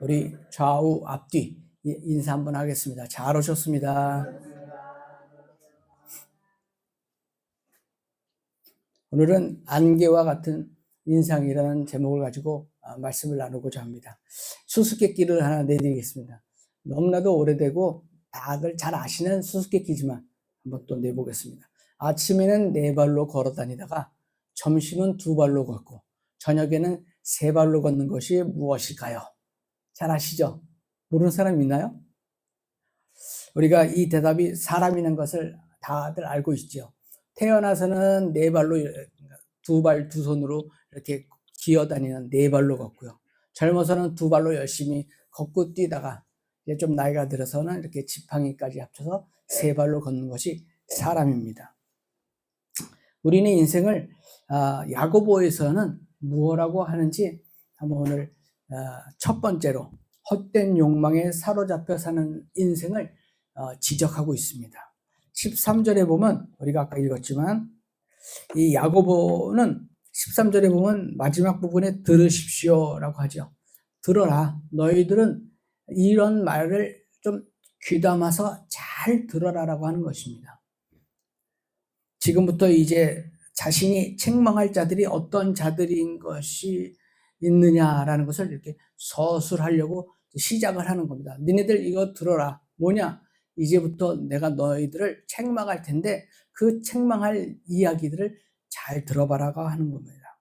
우리 좌우 앞뒤 인사 한번 하겠습니다. 잘 오셨습니다. 오늘은 안개와 같은 인상이라는 제목을 가지고 말씀을 나누고자 합니다. 수수께끼를 하나 내드리겠습니다. 너무나도 오래되고 다들 잘 아시는 수수께끼지만 한번 또 내보겠습니다. 아침에는 4발로 걸어 다니다가 점심은 2발로 걷고 저녁에는 3발로 걷는 것이 무엇일까요? 잘 아시죠? 모르는 사람 있나요? 우리가 이 대답이 사람이라는 것을 다들 알고 있죠. 태어나서는 4발로, 2발, 2손으로 이렇게 기어다니는 4발로 걷고요. 젊어서는 2발로 열심히 걷고 뛰다가 이제 좀 나이가 들어서는 이렇게 지팡이까지 합쳐서 3발로 걷는 것이 사람입니다. 우리는 인생을 야고보에서는 무엇라고 하는지 한번 오늘 첫 번째로 헛된 욕망에 사로잡혀 사는 인생을 지적하고 있습니다. 13절에 보면 우리가 아까 읽었지만 이 야고보는 13절에 보면 마지막 부분에 들으십시오라고 하죠. 들어라. 너희들은 이런 말을 좀 귀담아서 잘 들어라라고 하는 것입니다. 지금부터 이제 자신이 책망할 자들이 어떤 자들인 것이 있느냐라는 것을 이렇게 서술하려고 시작을 하는 겁니다. 니네들 이거 들어라. 뭐냐? 이제부터 내가 너희들을 책망할 텐데 그 책망할 이야기들을 잘 들어봐라고 하는 겁니다.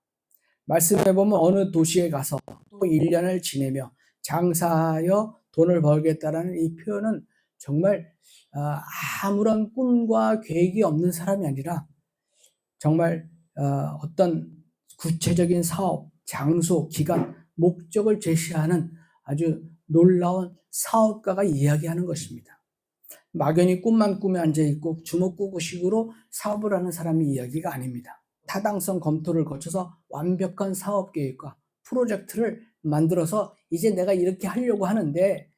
말씀해 보면 어느 도시에 가서 또 1년을 지내며 장사하여 돈을 벌겠다라는 이 표현은 정말 아무런 꿈과 계획이 없는 사람이 아니라 정말 어떤 구체적인 사업, 장소, 기간, 목적을 제시하는 아주 놀라운 사업가가 이야기하는 것입니다. 막연히 꿈만 꾸며 앉아있고 주먹구구식으로 사업을 하는 사람의 이야기가 아닙니다. 타당성 검토를 거쳐서 완벽한 사업 계획과 프로젝트를 만들어서 이제 내가 이렇게 하려고 하는데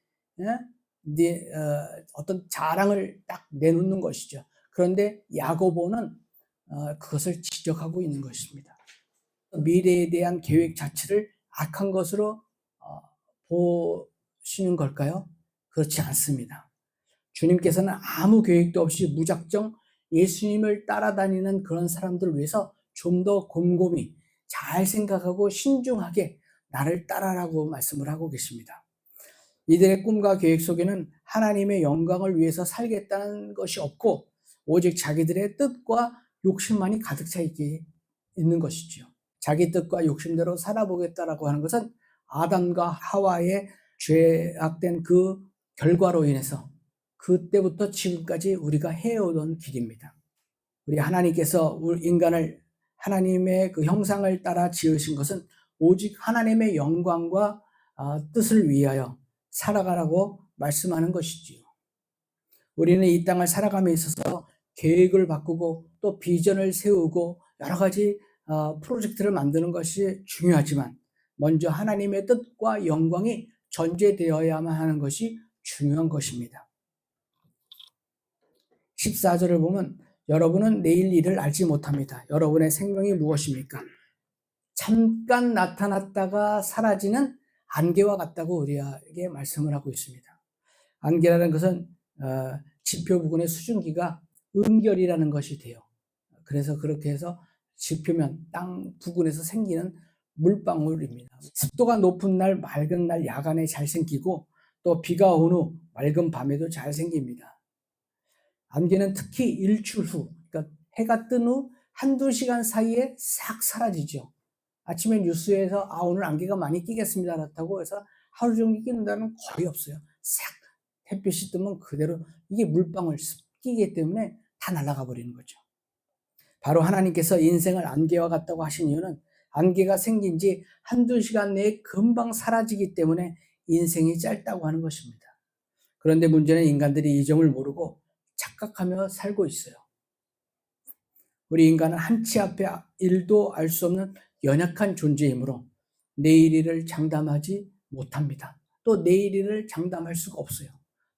어떤 자랑을 딱 내놓는 것이죠. 그런데 야고보는 그것을 지적하고 있는 것입니다. 미래에 대한 계획 자체를 악한 것으로 보시는 걸까요? 그렇지 않습니다. 주님께서는 아무 계획도 없이 무작정 예수님을 따라다니는 그런 사람들을 위해서 좀 더 곰곰이 잘 생각하고 신중하게 나를 따라라고 말씀을 하고 계십니다. 이들의 꿈과 계획 속에는 하나님의 영광을 위해서 살겠다는 것이 없고 오직 자기들의 뜻과 욕심만이 가득 차 있는 것이죠. 자기 뜻과 욕심대로 살아보겠다라고 하는 것은 아담과 하와의 죄악된 그 결과로 인해서 그때부터 지금까지 우리가 해오던 길입니다. 우리 하나님께서 우리 인간을 하나님의 그 형상을 따라 지으신 것은 오직 하나님의 영광과 뜻을 위하여 살아가라고 말씀하는 것이지요. 우리는 이 땅을 살아감에 있어서 계획을 바꾸고 또 비전을 세우고 여러 가지 프로젝트를 만드는 것이 중요하지만 먼저 하나님의 뜻과 영광이 전제되어야만 하는 것이 중요한 것입니다. 14절을 보면 여러분은 내일 일을 알지 못합니다. 여러분의 생명이 무엇입니까? 잠깐 나타났다가 사라지는 안개와 같다고 우리에게 말씀을 하고 있습니다. 안개라는 것은 지표 부근의 수증기가 은결이라는 것이 돼요. 그래서 그렇게 해서 지표면 땅 부근에서 생기는 물방울입니다. 습도가 높은 날, 맑은 날 야간에 잘 생기고 또 비가 온 후 맑은 밤에도 잘 생깁니다. 안개는 특히 일출 후, 그러니까 해가 뜬 후 한두 시간 사이에 싹 사라지죠. 아침에 뉴스에서 오늘 안개가 많이 끼겠습니다 그렇다고 해서 하루 종일 끼는다는 거의 없어요. 싹 햇빛이 뜨면 그대로 이게 물방울 습기이기 때문에 다 날아가 버리는 거죠. 바로 하나님께서 인생을 안개와 같다고 하신 이유는 안개가 생긴 지 한두 시간 내에 금방 사라지기 때문에 인생이 짧다고 하는 것입니다. 그런데 문제는 인간들이 이 점을 모르고 착각하며 살고 있어요. 우리 인간은 한치 앞에 일도 알 수 없는 연약한 존재이므로 내일 일을 장담하지 못합니다. 또 내일 일을 장담할 수가 없어요.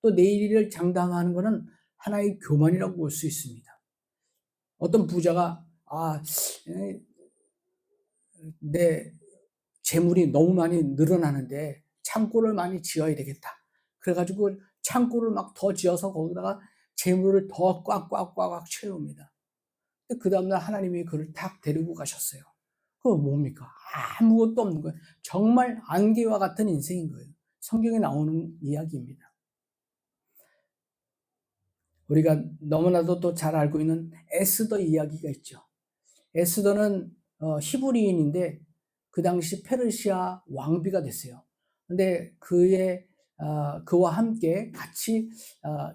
또 내일 일을 장담하는 것은 하나의 교만이라고 볼 수 있습니다. 어떤 부자가 내 재물이 너무 많이 늘어나는데 창고를 많이 지어야 되겠다. 그래가지고 창고를 막 더 지어서 거기다가 재물을 더 꽉꽉꽉꽉 채웁니다. 그 다음날 하나님이 그를 탁 데리고 가셨어요. 그거 뭡니까? 아무것도 없는 거예요. 정말 안개와 같은 인생인 거예요. 성경에 나오는 이야기입니다. 우리가 너무나도 또 잘 알고 있는 에스더 이야기가 있죠. 에스더는 히브리인인데 그 당시 페르시아 왕비가 됐어요. 근데 그와 함께 같이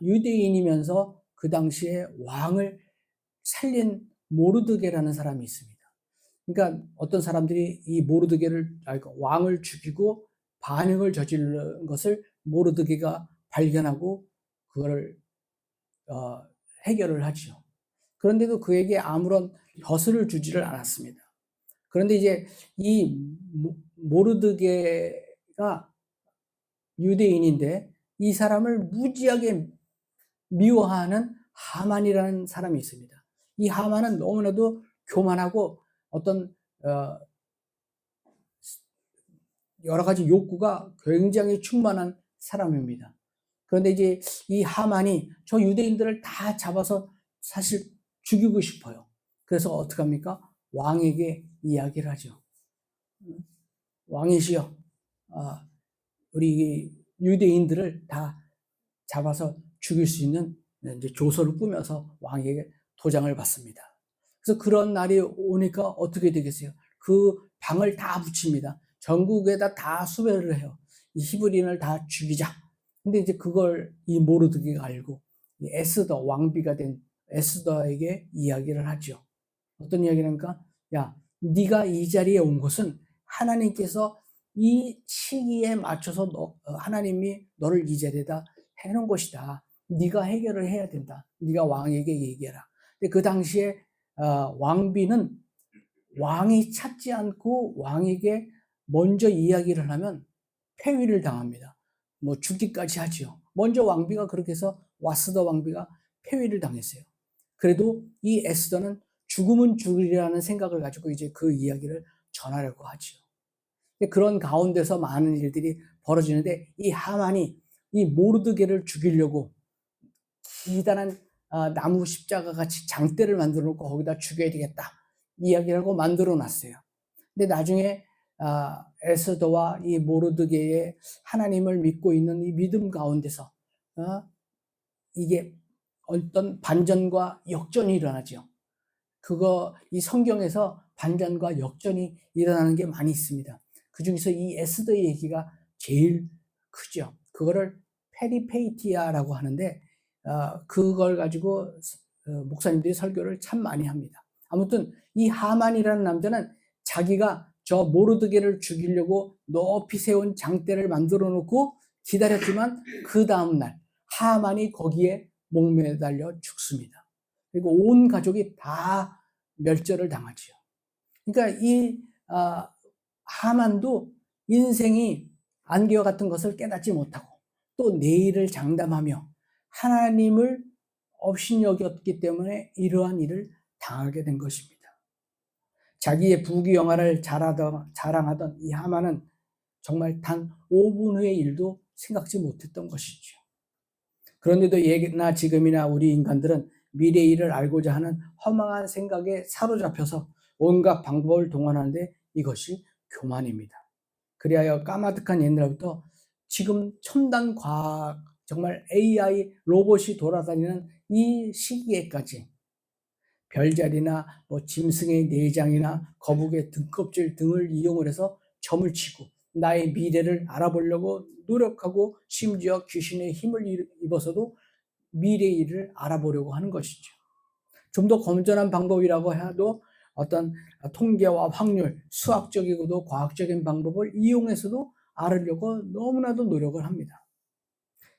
유대인이면서 그 당시에 왕을 살린 모르드게라는 사람이 있습니다. 그러니까 어떤 사람들이 이 왕을 죽이고 반역을 저지른 것을 모르드게가 발견하고 그거를 해결을 하죠. 그런데도 그에게 아무런 벼슬을 주지를 않았습니다. 그런데 이제 이 모르드게가 유대인인데 이 사람을 무지하게 미워하는 하만이라는 사람이 있습니다. 이 하만은 너무나도 교만하고 어떤 여러 가지 욕구가 굉장히 충만한 사람입니다. 그런데 이제 이 하만이 저 유대인들을 다 잡아서 사실 죽이고 싶어요. 그래서 어떡합니까? 왕에게 이야기를 하죠. 왕이시여, 우리 유대인들을 다 잡아서 죽일 수 있는 이제 조서를 꾸며서 왕에게 도장을 받습니다. 그래서 그런 날이 오니까 어떻게 되겠어요? 그 방을 다 붙입니다. 전국에다 다 수배를 해요. 이 히브리인을 다 죽이자. 근데 이제 그걸 이 모르드게가 알고 이 에스더 왕비가 된 에스더에게 이야기를 하죠. 어떤 이야기랍니까? 야, 네가 이 자리에 온 것은 하나님께서 이 시기에 맞춰서 하나님이 너를 이 자리에다 해놓은 것이다. 네가 해결을 해야 된다. 네가 왕에게 얘기해라. 근데 그 당시에 왕비는 왕이 찾지 않고 왕에게 먼저 이야기를 하면 폐위를 당합니다. 뭐 죽기까지 하지요. 먼저 왕비가 그렇게 해서 와스더 왕비가 폐위를 당했어요. 그래도 이 에스더는 죽으면 죽으리라는 생각을 가지고 이제 그 이야기를 전하려고 하지요. 그런 가운데서 많은 일들이 벌어지는데 이 하만이 이 모르드게를 죽이려고 기단한 나무 십자가 같이 장대를 만들어 놓고 거기다 죽여야 되겠다 이야기를 하고 만들어 놨어요. 근데 나중에 에스더와 이 모르드게의 하나님을 믿고 있는 이 믿음 가운데서 이게 어떤 반전과 역전이 일어나죠. 이 성경에서 반전과 역전이 일어나는 게 많이 있습니다. 그 중에서 이 에스더의 얘기가 제일 크죠. 그거를 페리페이티아라고 하는데 그걸 가지고 목사님들이 설교를 참 많이 합니다. 아무튼 이 하만이라는 남자는 자기가 저 모르드게를 죽이려고 높이 세운 장대를 만들어 놓고 기다렸지만 그 다음날 하만이 거기에 목매달려 죽습니다. 그리고 온 가족이 다 멸절을 당하지요. 그러니까 이 하만도 인생이 안개와 같은 것을 깨닫지 못하고 또 내일을 장담하며 하나님을 업신여겼기 때문에 이러한 일을 당하게 된 것입니다. 자기의 부귀영화를 자랑하던 이 하만은 정말 단 5분 후의 일도 생각지 못했던 것이죠. 그런데도 예나 지금이나 우리 인간들은 미래의 일을 알고자 하는 허망한 생각에 사로잡혀서 온갖 방법을 동원하는데 이것이 교만입니다. 그리하여 까마득한 옛날부터 지금 첨단 과학, 정말 AI 로봇이 돌아다니는 이 시기에까지 별자리나 짐승의 내장이나 거북의 등껍질 등을 이용을 해서 점을 치고 나의 미래를 알아보려고 노력하고 심지어 귀신의 힘을 입어서도 미래의 일을 알아보려고 하는 것이죠. 좀 더 건전한 방법이라고 해도 어떤 통계와 확률, 수학적이고도 과학적인 방법을 이용해서도 알으려고 너무나도 노력을 합니다.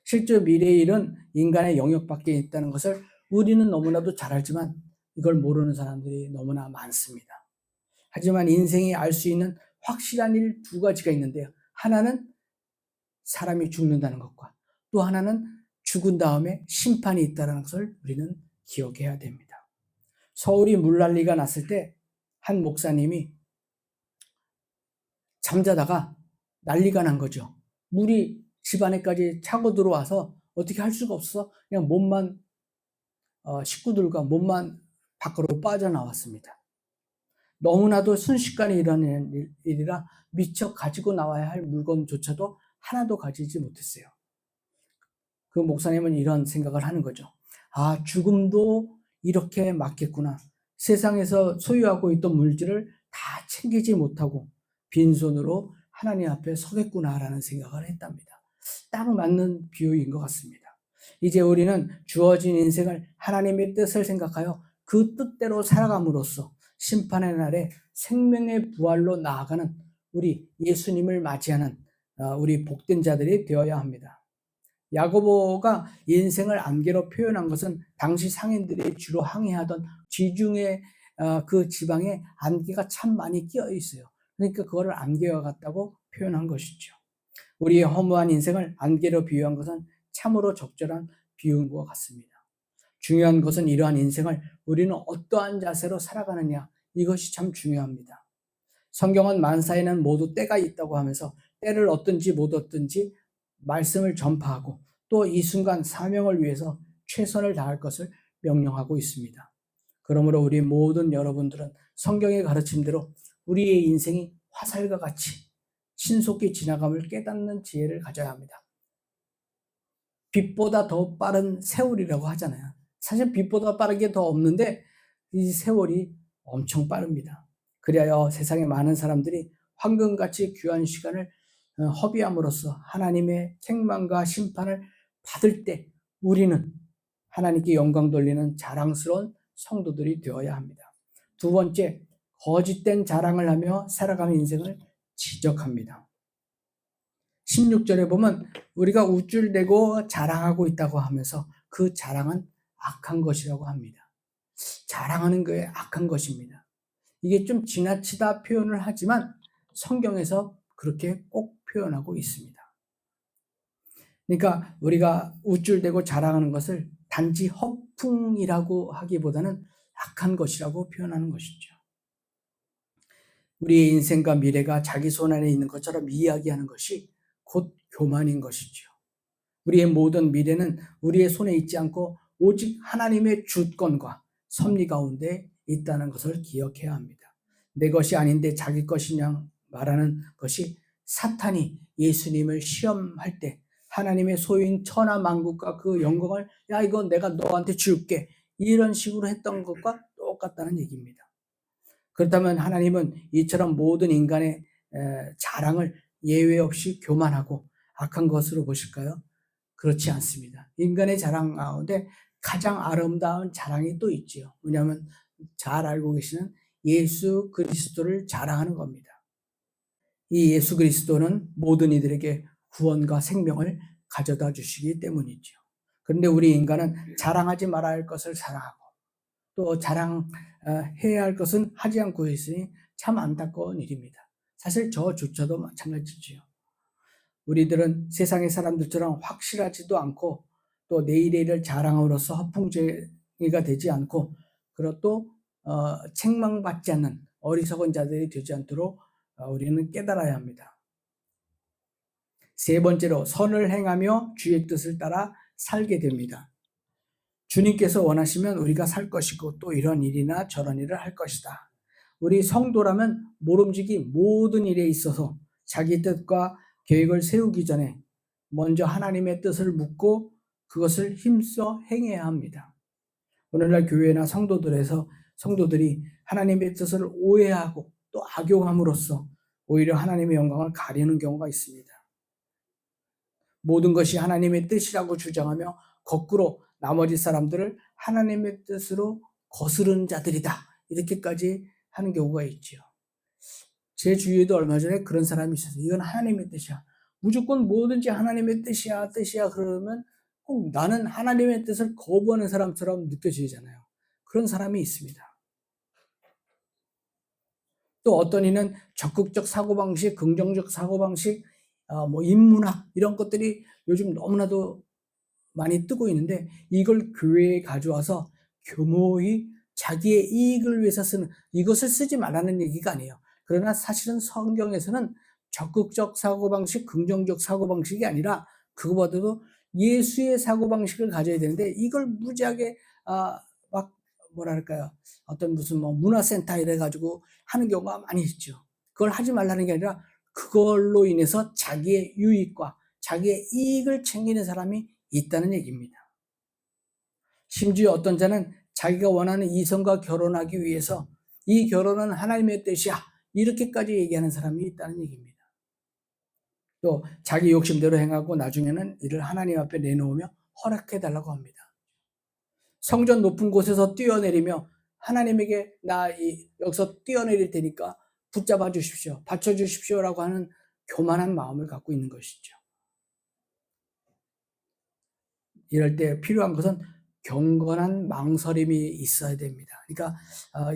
실제 미래의 일은 인간의 영역 밖에 있다는 것을 우리는 너무나도 잘 알지만 이걸 모르는 사람들이 너무나 많습니다. 하지만 인생이 알 수 있는 확실한 일 2가지가 있는데요. 하나는 사람이 죽는다는 것과 또 하나는 죽은 다음에 심판이 있다는 것을 우리는 기억해야 됩니다. 서울이 물난리가 났을 때 한 목사님이 잠자다가 난리가 난 거죠. 물이 집 안에까지 차고 들어와서 어떻게 할 수가 없어. 그냥 몸만 식구들과 몸만 밖으로 빠져나왔습니다. 너무나도 순식간에 일어나는 일이라 미처 가지고 나와야 할 물건조차도 하나도 가지지 못했어요. 그 목사님은 이런 생각을 하는 거죠. 아, 죽음도 이렇게 맞겠구나. 세상에서 소유하고 있던 물질을 다 챙기지 못하고 빈손으로 하나님 앞에 서겠구나라는 생각을 했답니다. 딱 맞는 비유인 것 같습니다. 이제 우리는 주어진 인생을 하나님의 뜻을 생각하여 그 뜻대로 살아감으로써 심판의 날에 생명의 부활로 나아가는 우리 예수님을 맞이하는 우리 복된 자들이 되어야 합니다. 야고보가 인생을 안개로 표현한 것은 당시 상인들이 주로 항해하던 지중해 그 지방에 안개가 참 많이 끼어 있어요. 그러니까 그거를 안개와 같다고 표현한 것이죠. 우리의 허무한 인생을 안개로 비유한 것은 참으로 적절한 비유인 것 같습니다. 중요한 것은 이러한 인생을 우리는 어떠한 자세로 살아가느냐, 이것이 참 중요합니다. 성경은 만사에는 모두 때가 있다고 하면서 때를 얻든지 못 얻든지 말씀을 전파하고 또 이 순간 사명을 위해서 최선을 다할 것을 명령하고 있습니다. 그러므로 우리 모든 여러분들은 성경의 가르침대로 우리의 인생이 화살과 같이 신속히 지나감을 깨닫는 지혜를 가져야 합니다. 빛보다 더 빠른 세월이라고 하잖아요. 사실 빛보다 빠른 게 더 없는데 이 세월이 엄청 빠릅니다. 그리하여 세상에 많은 사람들이 황금같이 귀한 시간을 허비함으로써 하나님의 책망과 심판을 받을 때 우리는 하나님께 영광 돌리는 자랑스러운 성도들이 되어야 합니다. 두 번째, 거짓된 자랑을 하며 살아가는 인생을 지적합니다. 16절에 보면 우리가 우쭐대고 자랑하고 있다고 하면서 그 자랑은 악한 것이라고 합니다. 자랑하는 거에 악한 것입니다. 이게 좀 지나치다 표현을 하지만 성경에서 그렇게 꼭 표현하고 있습니다. 그러니까 우리가 우쭐대고 자랑하는 것을 단지 허풍이라고 하기보다는 악한 것이라고 표현하는 것이죠. 우리의 인생과 미래가 자기 손 안에 있는 것처럼 이야기하는 것이 곧 교만인 것이죠. 우리의 모든 미래는 우리의 손에 있지 않고 오직 하나님의 주권과 섭리 가운데 있다는 것을 기억해야 합니다. 내 것이 아닌데 자기 것이냐 말하는 것이 사탄이 예수님을 시험할 때 하나님의 소유인 천하 만국과 그 영광을 야 이건 내가 너한테 줄게 이런 식으로 했던 것과 똑같다는 얘기입니다. 그렇다면 하나님은 이처럼 모든 인간의 자랑을 예외 없이 교만하고 악한 것으로 보실까요? 그렇지 않습니다. 인간의 자랑 가운데 가장 아름다운 자랑이 또 있지요. 왜냐하면 잘 알고 계시는 예수 그리스도를 자랑하는 겁니다. 이 예수 그리스도는 모든 이들에게 구원과 생명을 가져다 주시기 때문이죠. 그런데 우리 인간은 자랑하지 말아야 할 것을 자랑하고 또 자랑해야 할 것은 하지 않고 있으니 참 안타까운 일입니다. 사실 저조차도 마찬가지지요. 우리들은 세상의 사람들처럼 확실하지도 않고 또 내일의 일을 자랑함으로써 허풍쟁이가 되지 않고 그리고 또 책망받지 않는 어리석은 자들이 되지 않도록 우리는 깨달아야 합니다. 세 번째로 선을 행하며 주의 뜻을 따라 살게 됩니다. 주님께서 원하시면 우리가 살 것이고 또 이런 일이나 저런 일을 할 것이다. 우리 성도라면 모름지기 모든 일에 있어서 자기 뜻과 계획을 세우기 전에 먼저 하나님의 뜻을 묻고 그것을 힘써 행해야 합니다. 오늘날 교회나 성도들이 하나님의 뜻을 오해하고 또 악용함으로써 오히려 하나님의 영광을 가리는 경우가 있습니다. 모든 것이 하나님의 뜻이라고 주장하며 거꾸로 나머지 사람들을 하나님의 뜻으로 거스르는 자들이다. 이렇게까지 하는 경우가 있죠. 제 주위에도 얼마 전에 그런 사람이 있었어요. 이건 하나님의 뜻이야. 무조건 뭐든지 하나님의 뜻이야 그러면 꼭 나는 하나님의 뜻을 거부하는 사람처럼 느껴지잖아요. 그런 사람이 있습니다. 또 어떤 이는 적극적 사고방식, 긍정적 사고방식, 인문학 이런 것들이 요즘 너무나도 많이 뜨고 있는데 이걸 교회에 가져와서 교모히 자기의 이익을 위해서 쓰는 이것을 쓰지 말라는 얘기가 아니에요. 그러나 사실은 성경에서는 적극적 사고방식, 긍정적 사고방식이 아니라 그거보다도 예수의 사고방식을 가져야 되는데 이걸 무지하게 막 뭐랄까요, 어떤 무슨 뭐 문화센터 이래가지고 하는 경우가 많이 있죠. 그걸 하지 말라는 게 아니라 그걸로 인해서 자기의 유익과 자기의 이익을 챙기는 사람이 있다는 얘기입니다. 심지어 어떤 자는 자기가 원하는 이성과 결혼하기 위해서 이 결혼은 하나님의 뜻이야, 이렇게까지 얘기하는 사람이 있다는 얘기입니다. 또 자기 욕심대로 행하고 나중에는 이를 하나님 앞에 내놓으며 허락해달라고 합니다. 성전 높은 곳에서 뛰어내리며 하나님에게 나 여기서 뛰어내릴 테니까 붙잡아 주십시오, 받쳐 주십시오라고 하는 교만한 마음을 갖고 있는 것이죠. 이럴 때 필요한 것은 경건한 망설임이 있어야 됩니다. 그러니까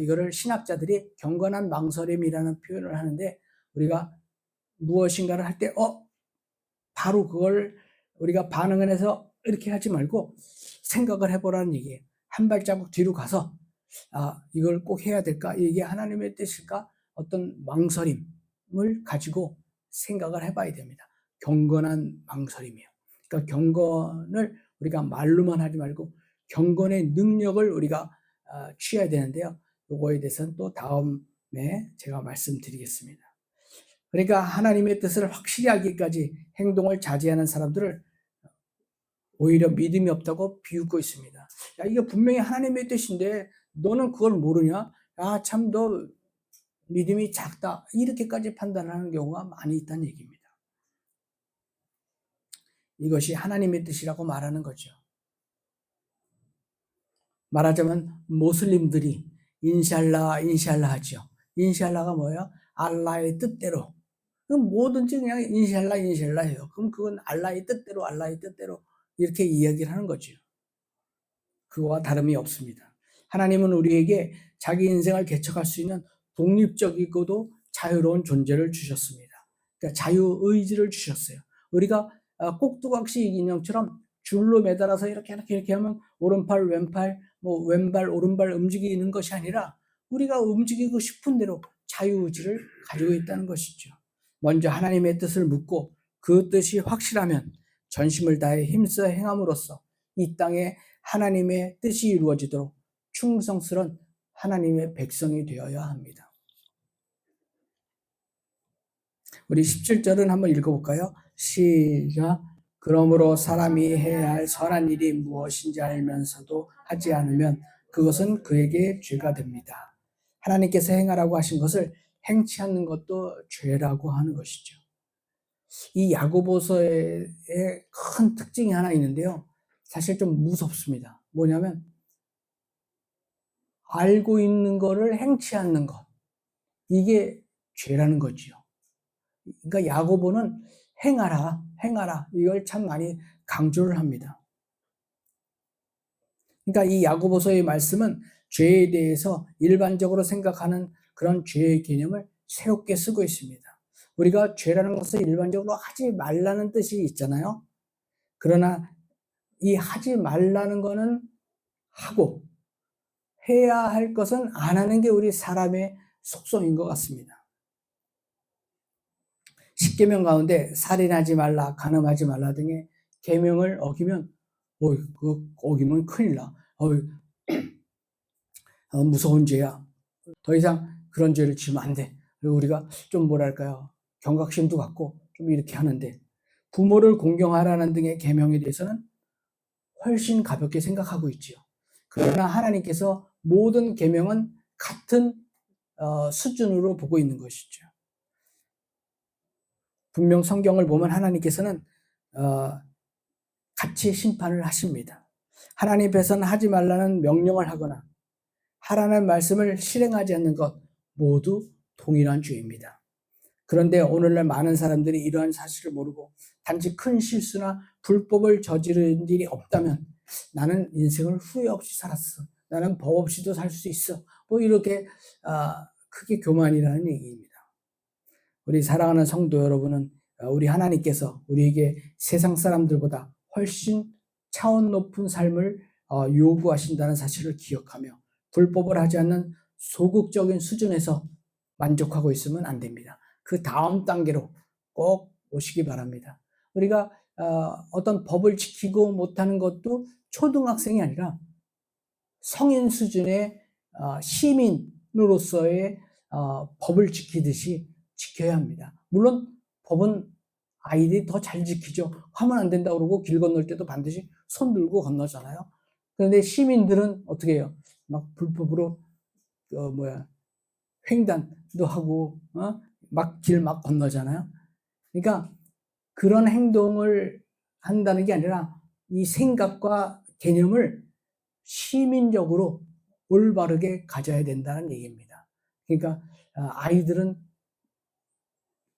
이거를 신학자들이 경건한 망설임이라는 표현을 하는데, 우리가 무엇인가를 할 때 바로 그걸 우리가 반응을 해서 이렇게 하지 말고 생각을 해보라는 얘기예요. 한 발자국 뒤로 가서 이걸 꼭 해야 될까? 이게 하나님의 뜻일까? 어떤 망설임을 가지고 생각을 해봐야 됩니다. 경건한 망설임이에요. 그러니까 경건을 우리가 말로만 하지 말고 경건의 능력을 우리가 취해야 되는데요. 이거에 대해서는 또 다음에 제가 말씀드리겠습니다. 그러니까 하나님의 뜻을 확실히 알기까지 행동을 자제하는 사람들을 오히려 믿음이 없다고 비웃고 있습니다. 야, 이게 분명히 하나님의 뜻인데 너는 그걸 모르냐? 야, 참 너 믿음이 작다, 이렇게까지 판단하는 경우가 많이 있다는 얘기입니다. 이것이 하나님의 뜻이라고 말하는 거죠. 말하자면 모슬림들이 인샬라 하죠. 인샬라가 뭐예요? 알라의 뜻대로. 그럼 뭐든지 그냥 인샬라 해요. 그럼 그건 알라의 뜻대로 이렇게 이야기를 하는 거죠. 그거와 다름이 없습니다. 하나님은 우리에게 자기 인생을 개척할 수 있는 독립적이고도 자유로운 존재를 주셨습니다. 그러니까 자유의지를 주셨어요. 우리가 꼭두각시 인형처럼 줄로 매달아서 이렇게 하면 오른팔, 왼팔, 왼발, 오른발 움직이는 것이 아니라 우리가 움직이고 싶은 대로 자유의지를 가지고 있다는 것이죠. 먼저 하나님의 뜻을 묻고 그 뜻이 확실하면 전심을 다해 힘써 행함으로써 이 땅에 하나님의 뜻이 이루어지도록 충성스러운 하나님의 백성이 되어야 합니다. 우리 17절은 한번 읽어볼까요? 시작. 그러므로 사람이 해야 할 선한 일이 무엇인지 알면서도 하지 않으면 그것은 그에게 죄가 됩니다. 하나님께서 행하라고 하신 것을 행치 않는 것도 죄라고 하는 것이죠. 이 야고보서의 큰 특징이 하나 있는데요. 사실 좀 무섭습니다. 뭐냐면 알고 있는 거를 행치 않는 것, 이게 죄라는 거지요. 그러니까 야고보는 행하라 이걸 참 많이 강조를 합니다. 그러니까 이 야고보서의 말씀은 죄에 대해서 일반적으로 생각하는 그런 죄의 개념을 새롭게 쓰고 있습니다. 우리가 죄라는 것을 일반적으로 하지 말라는 뜻이 있잖아요. 그러나 이 하지 말라는 거는 하고 해야 할 것은 안 하는 게 우리 사람의 속성인 것 같습니다. 십계명 가운데 살인하지 말라, 간음하지 말라 등의 계명을 어기면 어기면 큰일 나. 무서운 죄야. 더 이상 그런 죄를 지으면 안 돼. 그리고 우리가 좀 뭐랄까요, 경각심도 갖고 좀 이렇게 하는데, 부모를 공경하라는 등의 계명에 대해서는 훨씬 가볍게 생각하고 있지요. 그러나 하나님께서 모든 계명은 같은 수준으로 보고 있는 것이죠. 분명 성경을 보면 하나님께서는 같이 심판을 하십니다. 하나님 앞에서는 하지 말라는 명령을 하거나 하라는 말씀을 실행하지 않는 것 모두 동일한 죄입니다. 그런데 오늘날 많은 사람들이 이러한 사실을 모르고 단지 큰 실수나 불법을 저지른 일이 없다면 나는 인생을 후회 없이 살았어, 나는 법 없이도 살 수 있어, 이렇게 크게 교만이라는 얘기입니다. 우리 사랑하는 성도 여러분은 우리 하나님께서 우리에게 세상 사람들보다 훨씬 차원 높은 삶을 요구하신다는 사실을 기억하며 불법을 하지 않는 소극적인 수준에서 만족하고 있으면 안 됩니다. 그 다음 단계로 꼭 오시기 바랍니다. 우리가 어떤 법을 지키고 못하는 것도 초등학생이 아니라 성인 수준의 시민으로서의 법을 지키듯이 지켜야 합니다. 물론 법은 아이들이 더 잘 지키죠. 하면 안 된다고 그러고 길 건널 때도 반드시 손 들고 건너잖아요. 그런데 시민들은 어떻게 해요? 막 불법으로 횡단도 하고 막 길 막 건너잖아요. 그러니까 그런 행동을 한다는 게 아니라 이 생각과 개념을 시민적으로 올바르게 가져야 된다는 얘기입니다. 그러니까 아이들은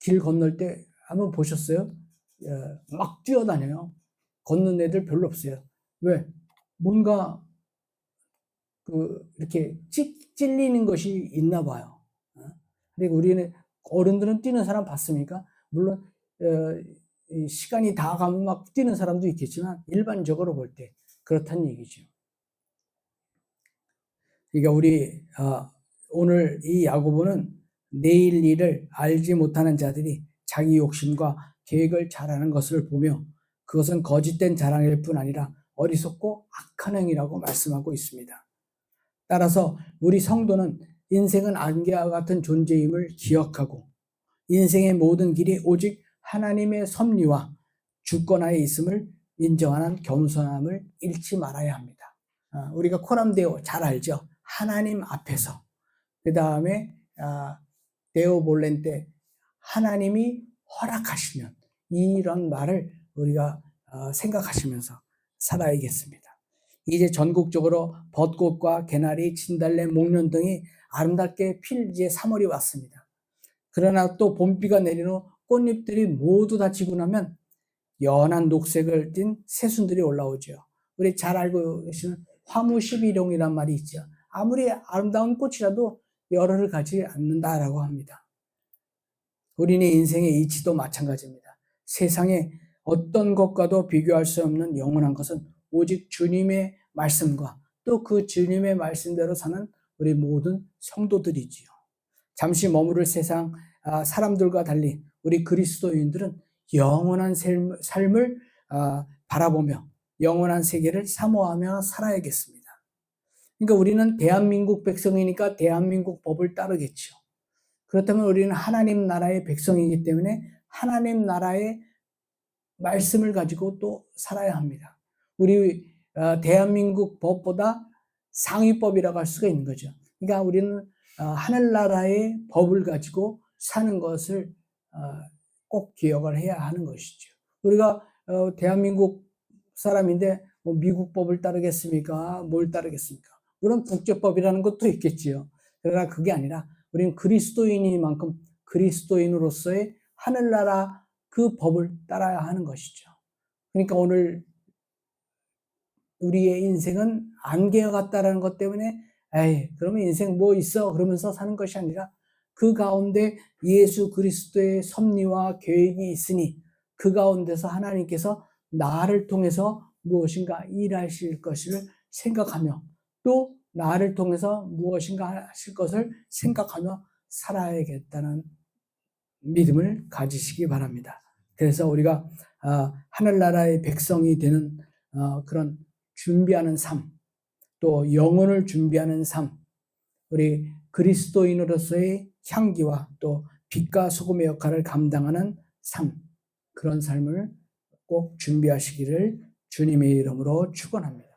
길 건널 때 한번 보셨어요? 막 뛰어다녀요. 걷는 애들 별로 없어요. 왜? 뭔가 이렇게 찔리는 것이 있나 봐요. 그리고 우리는 어른들은 뛰는 사람 봤습니까? 물론 시간이 다 가면 막 뛰는 사람도 있겠지만 일반적으로 볼 때 그렇다는 얘기죠. 그러니까 우리 오늘 이 야고보는 내일 일을 알지 못하는 자들이 자기 욕심과 계획을 잘하는 것을 보며 그것은 거짓된 자랑일 뿐 아니라 어리석고 악한 행위라고 말씀하고 있습니다. 따라서 우리 성도는 인생은 안개와 같은 존재임을 기억하고 인생의 모든 길이 오직 하나님의 섭리와 주권하에 있음을 인정하는 겸손함을 잃지 말아야 합니다. 우리가 코람데오 잘 알죠? 하나님 앞에서. 그 다음에 데오 볼렌테 하나님이 허락하시면 이런 말을 우리가 생각하시면서 살아야겠습니다. 이제 전국적으로 벚꽃과 개나리, 진달래, 목련 등이 아름답게 필 이제 3월이 왔습니다. 그러나 또 봄비가 내린 후 꽃잎들이 모두 다 지고 나면 연한 녹색을 띤 새순들이 올라오죠. 우리 잘 알고 계시는 화무십일용이란 말이 있죠. 아무리 아름다운 꽃이라도 열흘을 가지 않는다라고 합니다. 우리의 인생의 이치도 마찬가지입니다. 세상에 어떤 것과도 비교할 수 없는 영원한 것은 오직 주님의 말씀과 또 그 주님의 말씀대로 사는 우리 모든 성도들이지요. 잠시 머무를 세상 사람들과 달리 우리 그리스도인들은 영원한 삶을 바라보며 영원한 세계를 사모하며 살아야겠습니다. 그러니까 우리는 대한민국 백성이니까 대한민국 법을 따르겠죠. 그렇다면 우리는 하나님 나라의 백성이기 때문에 하나님 나라의 말씀을 가지고 또 살아야 합니다. 우리 대한민국 법보다 상위법이라고 할 수가 있는 거죠. 그러니까 우리는 하늘나라의 법을 가지고 사는 것을 꼭 기억을 해야 하는 것이죠. 우리가 대한민국 사람인데 뭐 미국 법을 따르겠습니까? 뭘 따르겠습니까? 물론 국제법이라는 것도 있겠지요. 그러나 그게 아니라 우리는 그리스도인이만큼 그리스도인으로서의 하늘나라 그 법을 따라야 하는 것이죠. 그러니까 오늘 우리의 인생은 안개와 같다라는 것 때문에 에이 그러면 인생 뭐 있어 그러면서 사는 것이 아니라 그 가운데 예수 그리스도의 섭리와 계획이 있으니 그 가운데서 하나님께서 나를 통해서 무엇인가 일하실 것을 생각하며 또 나를 통해서 무엇인가 하실 것을 생각하며 살아야겠다는 믿음을 가지시기 바랍니다. 그래서 우리가 하늘나라의 백성이 되는 그런 준비하는 삶, 또 영혼을 준비하는 삶, 우리 그리스도인으로서의 향기와 또 빛과 소금의 역할을 감당하는 삶, 그런 삶을 꼭 준비하시기를 주님의 이름으로 축원합니다.